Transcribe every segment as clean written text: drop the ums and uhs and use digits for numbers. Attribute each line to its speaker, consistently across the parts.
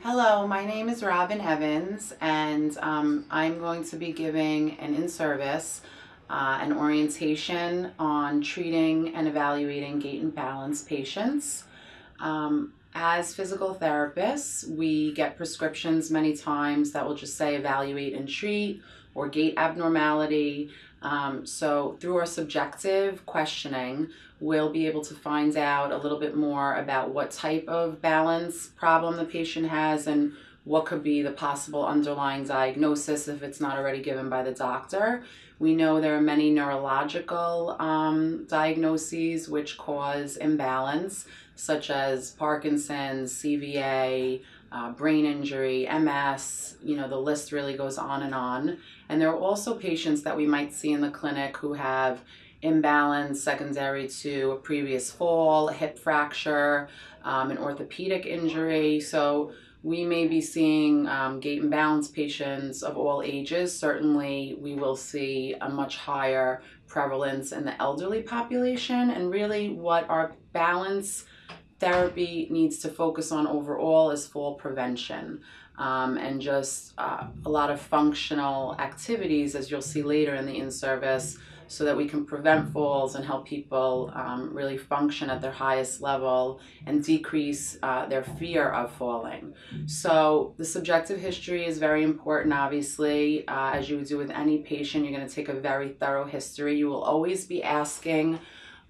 Speaker 1: Hello, my name is Robin Evans, and I'm going to be giving an in-service, an orientation on treating and evaluating gait and balance patients. As physical therapists, we get prescriptions many times that will just say evaluate and treat or gait abnormality. So through our subjective questioning, we'll be able to find out a little bit more about what type of balance problem the patient has and what could be the possible underlying diagnosis if it's not already given by the doctor. We know there are many neurological diagnoses which cause imbalance, such as Parkinson's, CVA, brain injury, MS, the list really goes on and on. And there are also patients that we might see in the clinic who have imbalance secondary to a previous fall, a hip fracture, an orthopedic injury. So we may be seeing gait and balance patients of all ages. Certainly we will see a much higher prevalence in the elderly population, and really what our balance therapy needs to focus on overall is fall prevention, and just a lot of functional activities, as you'll see later in the in-service, so that we can prevent falls and help people really function at their highest level and decrease their fear of falling. So the subjective history is very important, obviously. As you would do with any patient, you're going to take a very thorough history. You will always be asking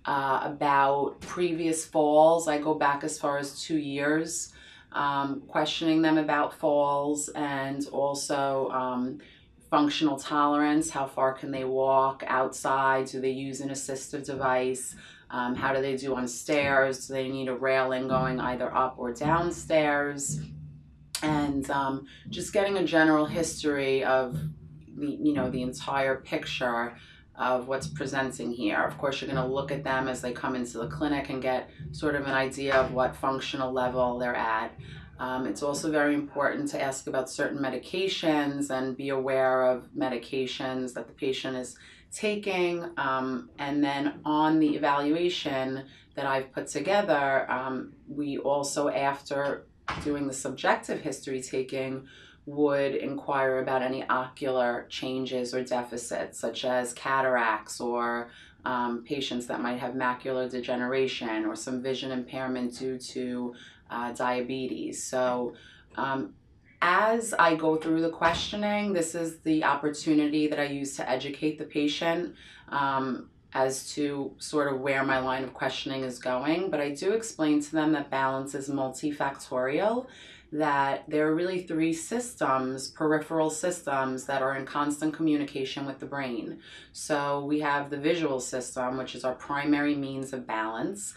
Speaker 1: about previous falls. I go back as far as 2 years, questioning them about falls, and also functional tolerance. How far can they walk outside? Do they use an assistive device? How do they do on stairs? Do they need a railing going either up or downstairs? And just getting a general history of the entire picture of what's presenting here. Of course, you're going to look at them as they come into the clinic and get sort of an idea of what functional level they're at. It's also very important to ask about certain medications and be aware of medications that the patient is taking. And then on the evaluation that I've put together, we also, after doing the subjective history taking, would inquire about any ocular changes or deficits, such as cataracts or patients that might have macular degeneration or some vision impairment due to diabetes. So as I go through the questioning, this is the opportunity that I use to educate the patient as to sort of where my line of questioning is going. But I do explain to them that balance is multifactorial, that there are really 3 systems, peripheral systems, that are in constant communication with the brain. So we have the visual system, which is our primary means of balance,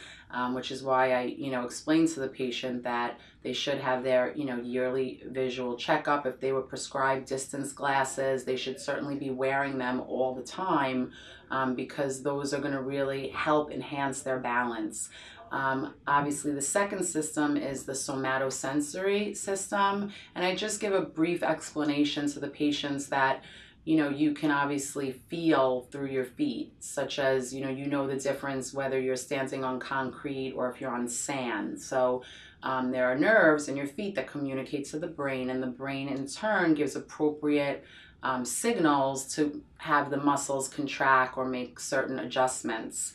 Speaker 1: which is why I, explain to the patient that they should have their, yearly visual checkup. If they were prescribed distance glasses, they should certainly be wearing them all the time, because those are going to really help enhance their balance. Obviously, the second system is the somatosensory system, and I just give a brief explanation to the patients that you can obviously feel through your feet, such as you know the difference whether you're standing on concrete or if you're on sand. So there are nerves in your feet that communicate to the brain, and the brain in turn gives appropriate signals to have the muscles contract or make certain adjustments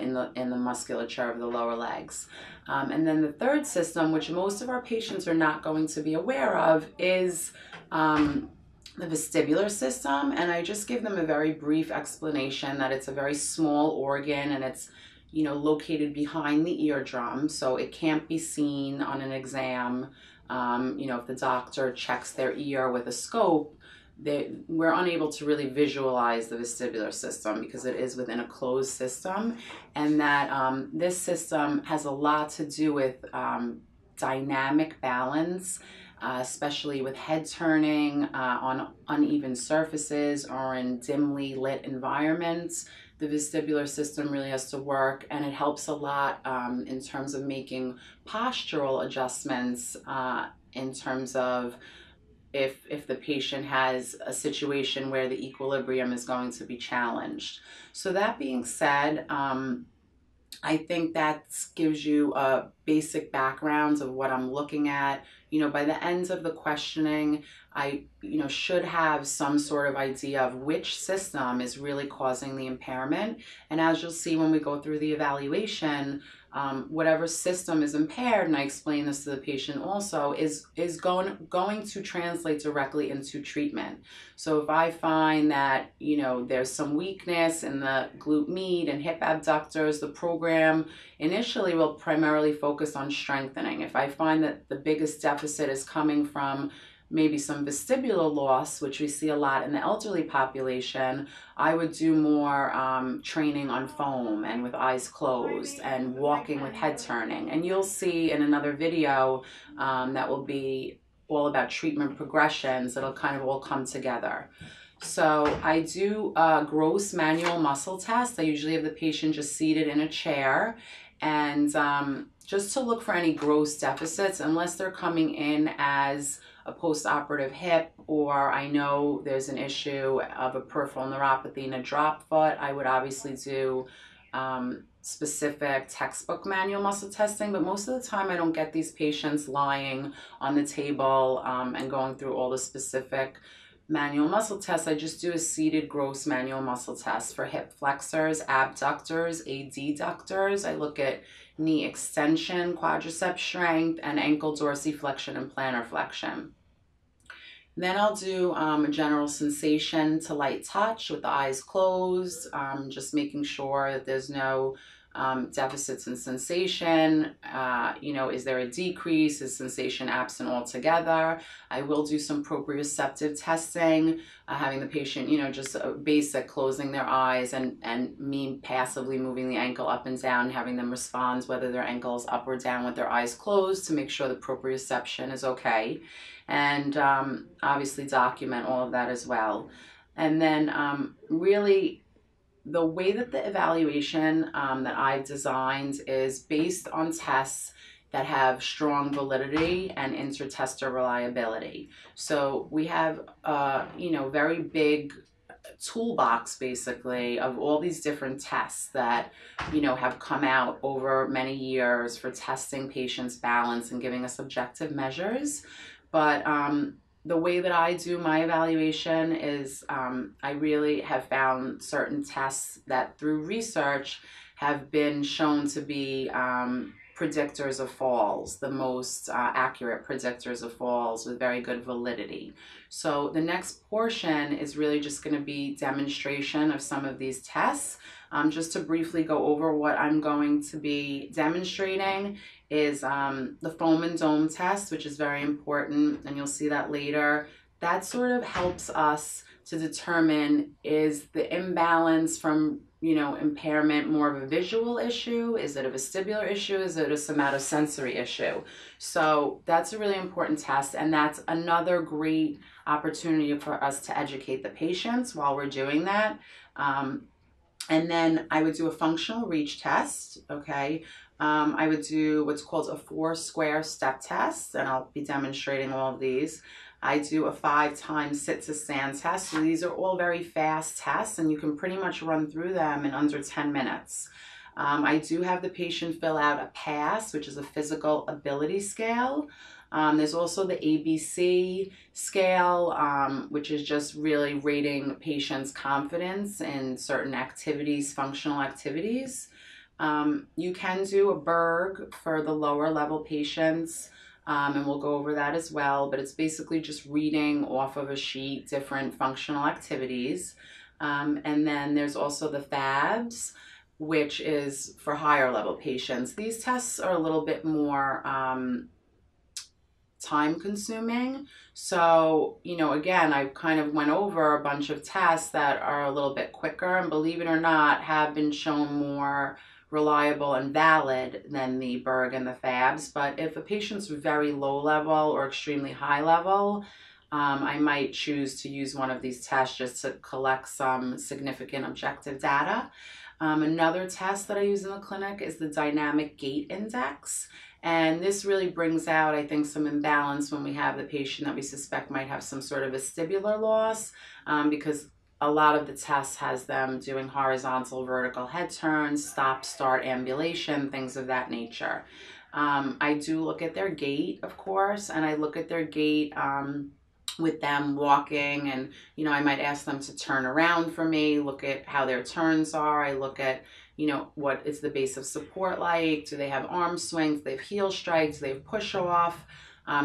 Speaker 1: in the musculature of the lower legs. And then the third system, which most of our patients are not going to be aware of, is the vestibular system. And I just give them a very brief explanation that it's a very small organ, and it's located behind the eardrum, so it can't be seen on an exam. If the doctor checks their ear with a scope, we're unable to really visualize the vestibular system because it is within a closed system, and that this system has a lot to do with dynamic balance, especially with head turning on uneven surfaces or in dimly lit environments. The vestibular system really has to work, and it helps a lot in terms of making postural adjustments in terms of if the patient has a situation where the equilibrium is going to be challenged. So that being said, I think that gives you a basic background of what I'm looking at. By the end of the questioning, I, should have some sort of idea of which system is really causing the impairment. And as you'll see when we go through the evaluation, whatever system is impaired, and I explain this to the patient also, is going to translate directly into treatment. So if I find that, there's some weakness in the glute med and hip abductors, the program initially will primarily focus on strengthening. If I find that the biggest deficit is coming from maybe some vestibular loss, which we see a lot in the elderly population, I would do more training on foam and with eyes closed and walking with head turning. And you'll see in another video that will be all about treatment progressions. It'll kind of all come together. So I do a gross manual muscle test. I usually have the patient just seated in a chair, and just to look for any gross deficits, unless they're coming in as a post-operative hip, or I know there's an issue of a peripheral neuropathy in a drop foot. I would obviously do specific textbook manual muscle testing, but most of the time I don't get these patients lying on the table and going through all the specific manual muscle tests. I just do a seated gross manual muscle test for hip flexors, abductors, adductors. I look at knee extension, quadricep strength, and ankle dorsiflexion and plantar flexion. Then I'll do a general sensation to light touch with the eyes closed, just making sure that there's no deficits in sensation. Is there a decrease? Is sensation absent altogether? I will do some proprioceptive testing, having the patient, just a basic closing their eyes and me passively moving the ankle up and down, having them respond whether their ankle is up or down with their eyes closed to make sure the proprioception is okay. And obviously document all of that as well. And then really the way that the evaluation that I've designed is based on tests that have strong validity and inter-tester reliability. So we have very big toolbox basically of all these different tests that have come out over many years for testing patients' balance and giving us objective measures. But the way that I do my evaluation is I really have found certain tests that through research have been shown to be predictors of falls, the most accurate predictors of falls with very good validity. So the next portion is really just going to be demonstration of some of these tests. Just to briefly go over what I'm going to be demonstrating is the foam and dome test, which is very important, and you'll see that later. That sort of helps us to determine, is the imbalance from impairment more of a visual issue? Is it a vestibular issue? Is it a somatosensory issue? So that's a really important test, and that's another great opportunity for us to educate the patients while we're doing that. And then I would do a functional reach test, okay? I would do what's called a Foursquare Step test, and I'll be demonstrating all of these. I do a 5-time sit to stand test. So these are all very fast tests, and you can pretty much run through them in under 10 minutes. I do have the patient fill out a PASS, which is a physical ability scale. There's also the ABC scale, which is just really rating patients' confidence in certain activities, functional activities. You can do a burgh for the lower level patients, and we'll go over that as well, but it's basically just reading off of a sheet different functional activities. And then there's also the FABS, which is for higher level patients. These tests are a little bit more time consuming. So, again, I kind of went over a bunch of tests that are a little bit quicker, and believe it or not, have been shown more reliable and valid than the burgh and the FABs. But if a patient's very low level or extremely high level, I might choose to use one of these tests just to collect some significant objective data. Another test that I use in the clinic is the dynamic gait index. And this really brings out, I think, some imbalance when we have the patient that we suspect might have some sort of vestibular loss, because a lot of the tests has them doing horizontal, vertical head turns, stop, start, ambulation, things of that nature. I do look at their gait, of course, and I look at their gait with them walking, and I might ask them to turn around for me, look at how their turns are. I look at what is the base of support like. Do they have arm swings? Do they have heel strikes? Do they have push off?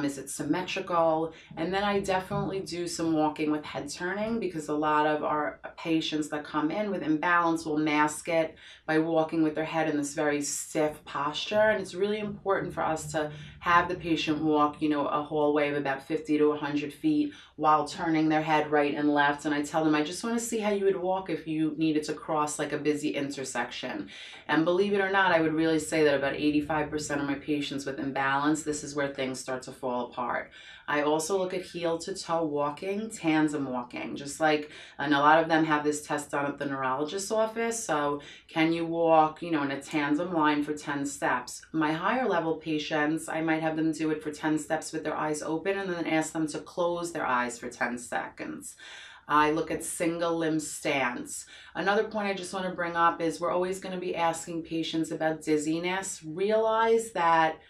Speaker 1: Is it symmetrical? And then I definitely do some walking with head turning, because a lot of our patients that come in with imbalance will mask it by walking with their head in this very stiff posture. And it's really important for us to have the patient walk, a hallway of about 50 to 100 feet while turning their head right and left. And I tell them, I just want to see how you would walk if you needed to cross like a busy intersection. And believe it or not, I would really say that about 85% of my patients with imbalance, this is where things start to fall apart. I also look at heel to toe walking, tandem walking, just like, and a lot of them have this test done at the neurologist's office. So can you walk, in a tandem line for 10 steps? My higher level patients, I might have them do it for 10 steps with their eyes open and then ask them to close their eyes for 10 seconds. I look at single limb stance. Another point I just want to bring up is we're always going to be asking patients about dizziness. Realize that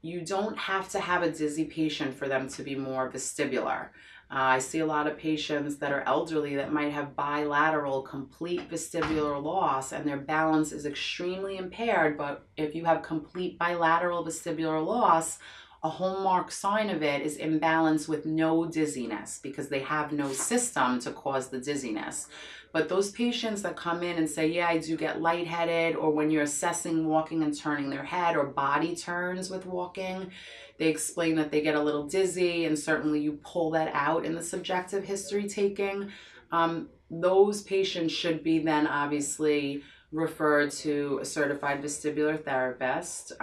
Speaker 1: you don't have to have a dizzy patient for them to be more vestibular. I see a lot of patients that are elderly that might have bilateral complete vestibular loss and their balance is extremely impaired, but if you have complete bilateral vestibular loss, a hallmark sign of it is imbalance with no dizziness, because they have no system to cause the dizziness. But those patients that come in and say, yeah, I do get lightheaded, or when you're assessing walking and turning their head or body turns with walking, they explain that they get a little dizzy, and certainly you pull that out in the subjective history taking. Those patients should be then obviously referred to a certified vestibular therapist,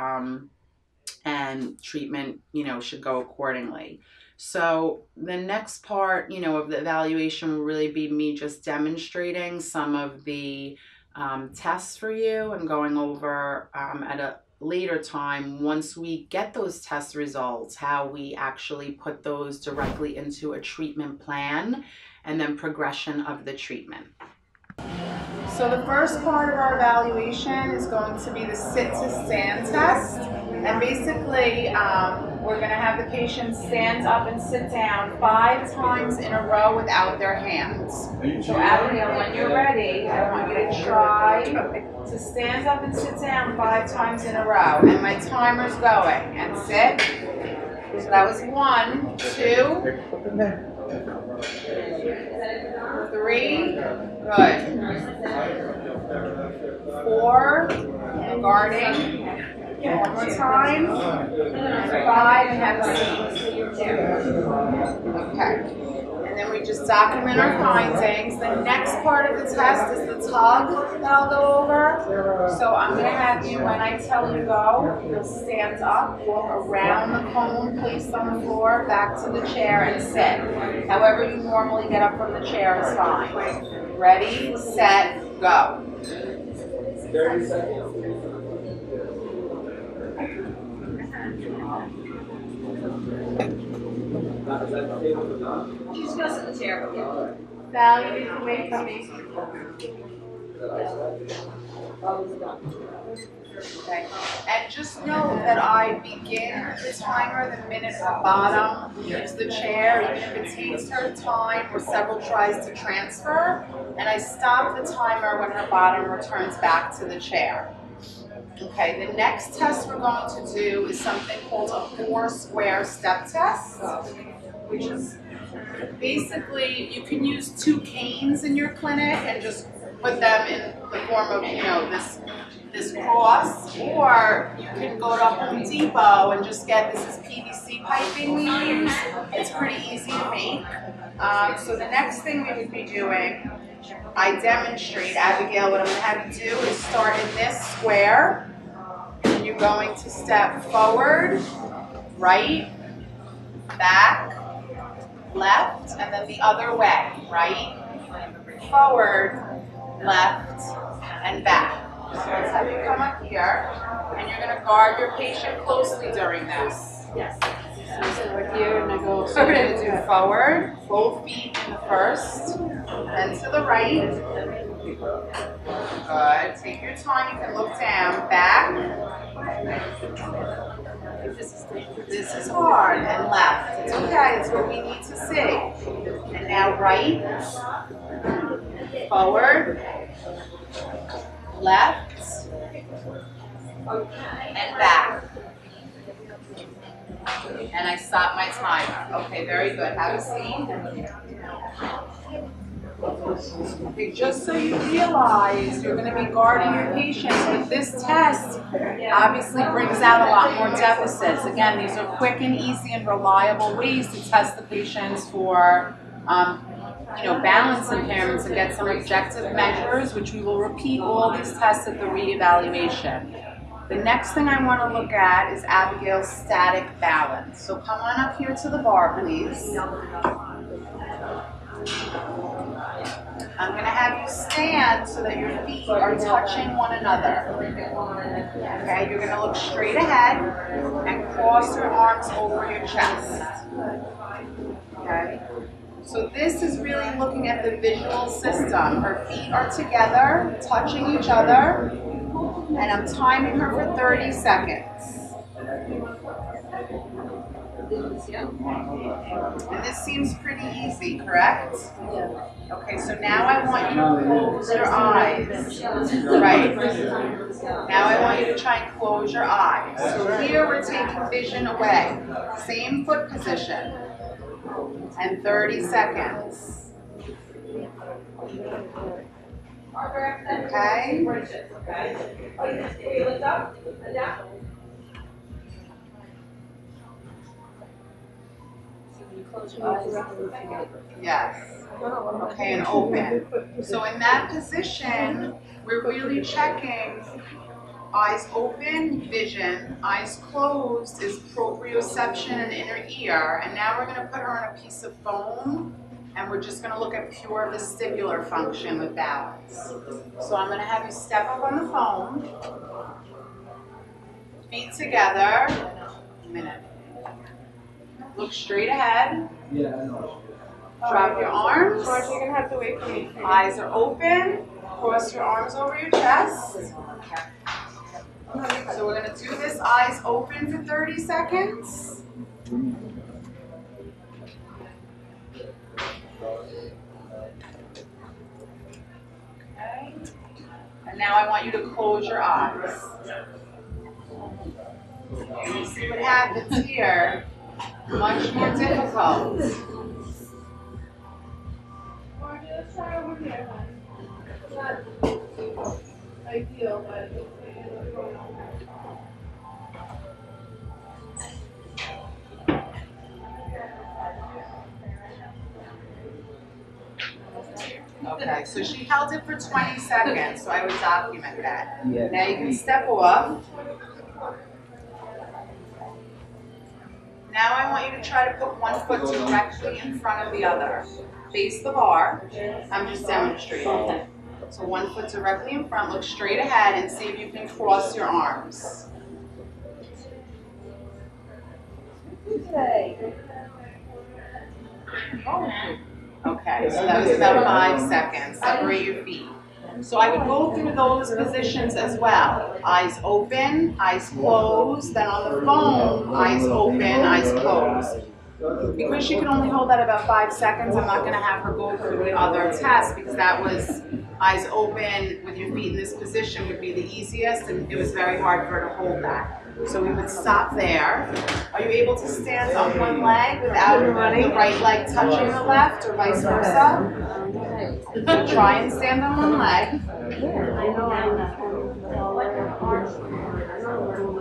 Speaker 1: and treatment, should go accordingly. So the next part, of the evaluation will really be me just demonstrating some of the tests for you and going over at a later time, once we get those test results, how we actually put those directly into a treatment plan and then progression of the treatment. So the first part of our evaluation is going to be the sit to stand test. And basically, we're going to have the patient stand up and sit down 5 times in a row without their hands. So Abigail, when you're ready, I want you to try to stand up and sit down 5 times in a row. And my timer's going. And sit. So that was 1, 2, 3, good. 4, guarding. One more time. 5, and have a seat. Okay. And then we just document our findings. The next part of the test is the tug that I'll go over. So I'm going to have you, when I tell you go, you'll stand up, walk around the cone placed on the floor, back to the chair, and sit. However you normally get up from the chair is fine. Ready, set, go. 30 seconds. She's going to sit in the chair. Val, you can wait for me. Okay. And just know that I begin the timer the minute her bottom leaves the chair, even if it takes her time or several tries to transfer, and I stop the timer when her bottom returns back to the chair. Okay, the next test we're going to do is something called a Foursquare Step test, which is basically, you can use 2 canes in your clinic and just put them in the form of, this cross, or you can go to Home Depot and just get, this is PVC piping we use. It's pretty easy to make. So the next thing we would be doing, I demonstrate, Abigail, what I'm going to have you do is start in this square. And you're going to step forward, right, back, left, and then the other way, right, forward, left, and back. So let's have you come up here, and you're going to guard your patient closely during this.
Speaker 2: Yes. So I start here and I go.
Speaker 1: So you're going to do forward, both feet in the first, then to the right. Good. Take your time. You can look down, back. This is hard, and left. It's okay. It's what we need to see. And now right, forward, left, and back. And I stop my timer. Okay, very good. Have a seat. Okay, just so you realize, you're going to be guarding your patients, but this test obviously brings out a lot more deficits. Again, these are quick and easy and reliable ways to test the patients for balance impairments and get some objective measures, which we will repeat all these tests at the reevaluation. The next thing I want to look at is Abigail's static balance. So come on up here to the bar, please. I'm going to have you stand so that your feet are touching one another. Okay, you're going to look straight ahead and cross your arms over your chest. Okay, so this is really looking at the visual system. Her feet are together, touching each other, and I'm timing her for 30 seconds. And this seems pretty easy, correct?
Speaker 2: Yeah.
Speaker 1: Okay, so now I want you to close your eyes, right? Now I want you to try and close your eyes. So here we're taking vision away. Same foot position. And 30 seconds. Okay?
Speaker 2: Close your eyes.
Speaker 1: Yes. Okay, and open. So in that position, we're really checking eyes open, vision, eyes closed is proprioception and inner ear. And now we're going to put her on a piece of foam, and we're just going to look at pure vestibular function with balance. So I'm going to have you step up on the foam, feet together, a minute. Look straight ahead. Drop your arms.
Speaker 2: Marge, you're going to have to wait for me.
Speaker 1: Eyes are open. Cross your arms over your chest. So we're going to do this eyes open for 30 seconds. Okay. And now I want you to close your eyes. And you see what happens here. Much more difficult.
Speaker 2: Let's try over here. It's not ideal, but
Speaker 1: Okay, so she held it for 20 seconds, so I would document that. Now you can step off. Now I want you to try to put one foot directly in front of the other. Face the bar. I'm just demonstrating. Okay. So one foot directly in front, look straight ahead and see if you can cross your arms. Okay, so that was about 5 seconds. Separate your feet. So I would go through those positions as well. Eyes open, eyes closed, then on the foam, eyes open, eyes closed. Because she can only hold that about 5 seconds, I'm not going to have her go through the other test because that was eyes open with your feet in this position would be the easiest, and it was very hard for her to hold that. So we would stop there. Are you able to stand on one leg without the right leg touching the left or vice versa? So try and stand on one leg.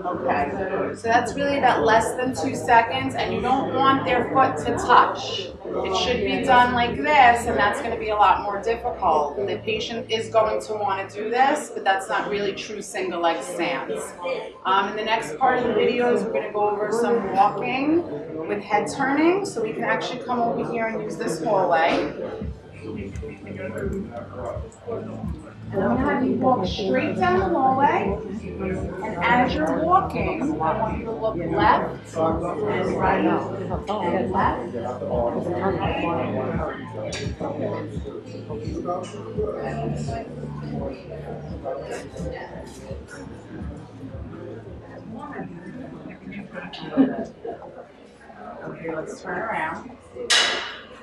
Speaker 1: Okay, so that's really about less than 2 seconds, and you don't want their foot to touch. It should be done like this, and that's going to be a lot more difficult. The patient is going to want to do this, but that's not really true single leg stance. In the next part of the videos, we're going to go over some walking with head turning, so we can actually come over here and use this hallway. And I'm going to have you walk straight down the hallway. And as you're walking, I want you to look left and right. And left and right. Okay, let's turn around.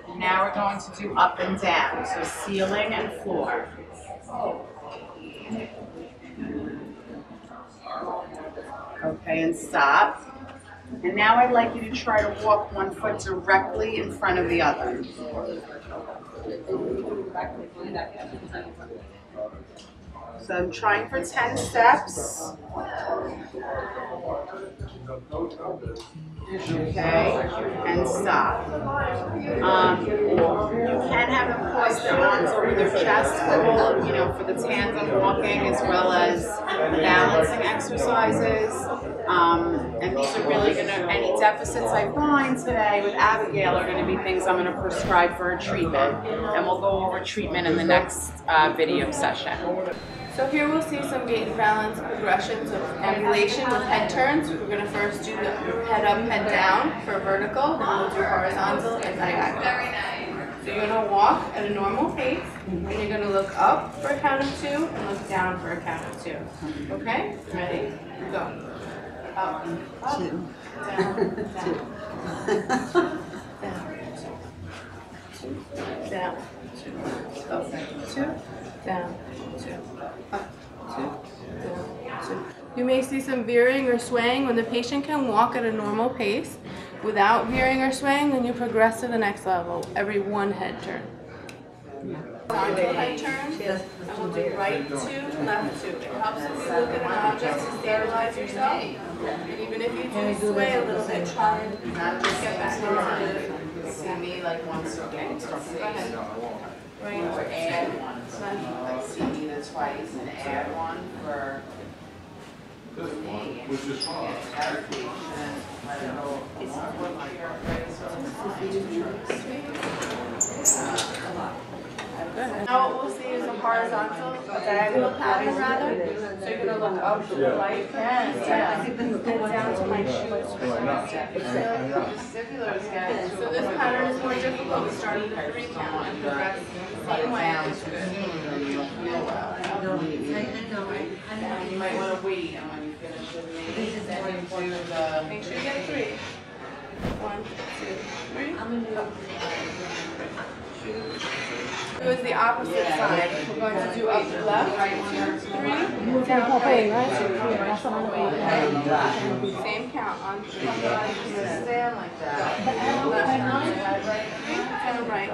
Speaker 1: And now we're going to do up and down, so ceiling and floor. Okay, and stop. And now I'd like you to try to walk one foot directly in front of the other. So I'm trying for 10 steps. Okay, and stop. You can have them cross their arms over their chest for the tandem walking as well as balancing exercises. And these are really going to, any deficits I find today with Abigail are going to be things I'm going to prescribe for a treatment. And we'll go over treatment in the next video session.
Speaker 2: So here we'll see some gait and balance progressions of ambulation with head turns. We're going to first do the head up, head down for vertical, then we'll do horizontal and diagonal. So you're going to walk at a normal pace, and you're going to look up for a count of 2 and look down for a count of 2. Okay? Ready? Go. Up, up, down, down, down, down, 2, up, 2, down, 2, up, 2, down, 2. You may see some veering or swaying. When the patient can walk at a normal pace without veering or swaying, then you progress to the next level every 1 head turn. Horizontal head turns, and we'll do right 2, left 2. It helps if you look at an object to stabilize yourself. And even if you do sway a little bit, try and just get back into the
Speaker 1: See me like once again.
Speaker 2: Go ahead. Right.
Speaker 1: Or add one. Like see me the twice and add one for me.
Speaker 3: Which is fine.
Speaker 2: Now what we'll see is a horizontal, a diagonal pattern rather. So you're going to look up to the right and down to my shoes. So this pattern is more difficult. We start with a 3 count and progress the same way.
Speaker 1: You might want to wait and when you finish with me, then you do the...
Speaker 2: Make sure you get 3. 1, 2, 3. It was the opposite side. We're going to do up to left, 2, 3, down, right. Same count on 3.
Speaker 1: Stand like that.
Speaker 2: Left, 3, down, right.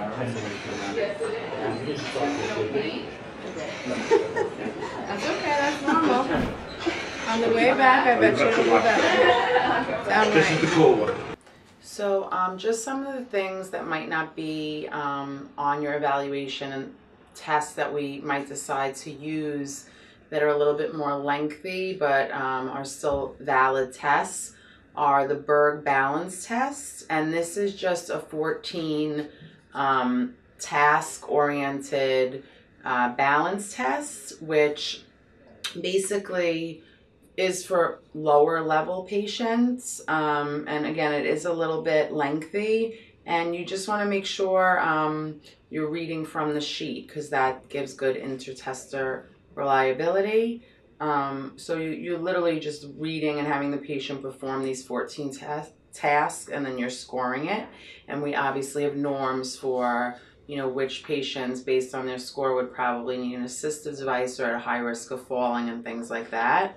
Speaker 2: That's okay, that's normal. On the way back, I bet you it'll be better. Down, right.
Speaker 3: This is the cool one.
Speaker 1: So just some of the things that might not be on your evaluation and tests that we might decide to use that are a little bit more lengthy but are still valid tests are the burgh balance test. And this is just a 14 task-oriented balance test, which basically is for lower level patients, and again it is a little bit lengthy, and you just want to make sure you're reading from the sheet because that gives good intertester reliability. So you're literally just reading and having the patient perform these 14 tasks and then you're scoring it, and we obviously have norms for which patients based on their score would probably need an assistive device or at a high risk of falling and things like that.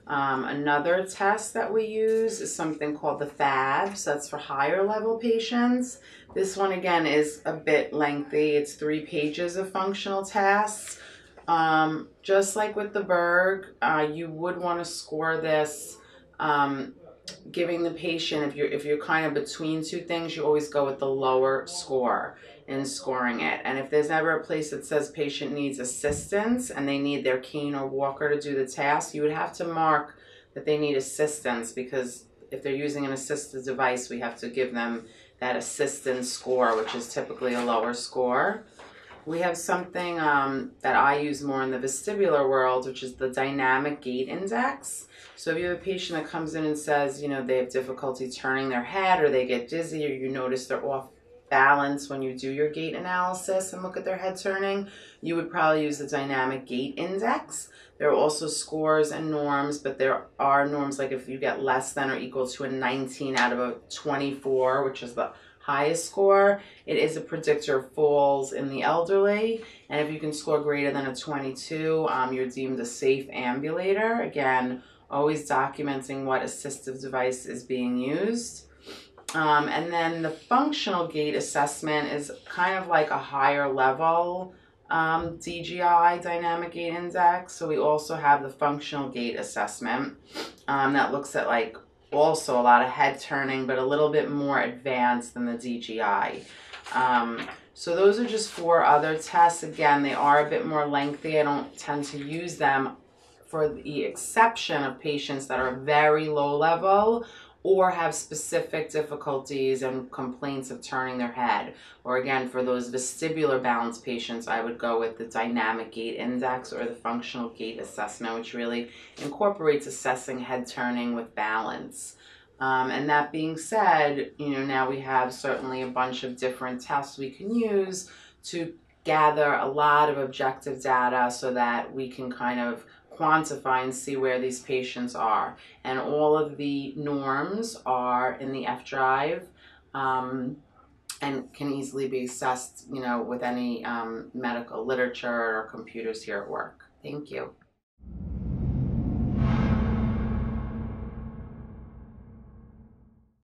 Speaker 1: Another test that we use is something called the FAB, so that's for higher level patients. This one again is a bit lengthy. It's 3 pages of functional tasks. Just like with the burgh, you would want to score this giving the patient, if you're kind of between 2 things, you always go with the lower score in scoring it. And if there's ever a place that says patient needs assistance and they need their cane or walker to do the task, you would have to mark that they need assistance, because if they're using an assistive device, we have to give them that assistance score, which is typically a lower score. We have something that I use more in the vestibular world, which is the dynamic gait index. So if you have a patient that comes in and says, you know, they have difficulty turning their head, or they get dizzy, or you notice they're off balance when you do your gait analysis and look at their head turning, you would probably use the dynamic gait index. There are also scores and norms, but there are norms like if you get less than or equal to a 19 out of a 24, which is the highest score, it is a predictor of falls in the elderly. And if you can score greater than a 22, you're deemed a safe ambulator. Again, always documenting what assistive device is being used. And then the functional gait assessment is kind of like a higher level DGI, dynamic gait index. So we also have the functional gait assessment that looks at like also a lot of head turning, but a little bit more advanced than the DGI. So those are just 4 other tests. Again, they are a bit more lengthy. I don't tend to use them for the exception of patients that are very low level or have specific difficulties and complaints of turning their head. Or again, for those vestibular balance patients, I would go with the dynamic gait index or the functional gait assessment, which really incorporates assessing head turning with balance. And that being said, you know, now we have certainly a bunch of different tests we can use to gather a lot of objective data so that we can kind of quantify and see where these patients are. And all of the norms are in the F drive and can easily be assessed, you know, with any medical literature or computers here at work. Thank you.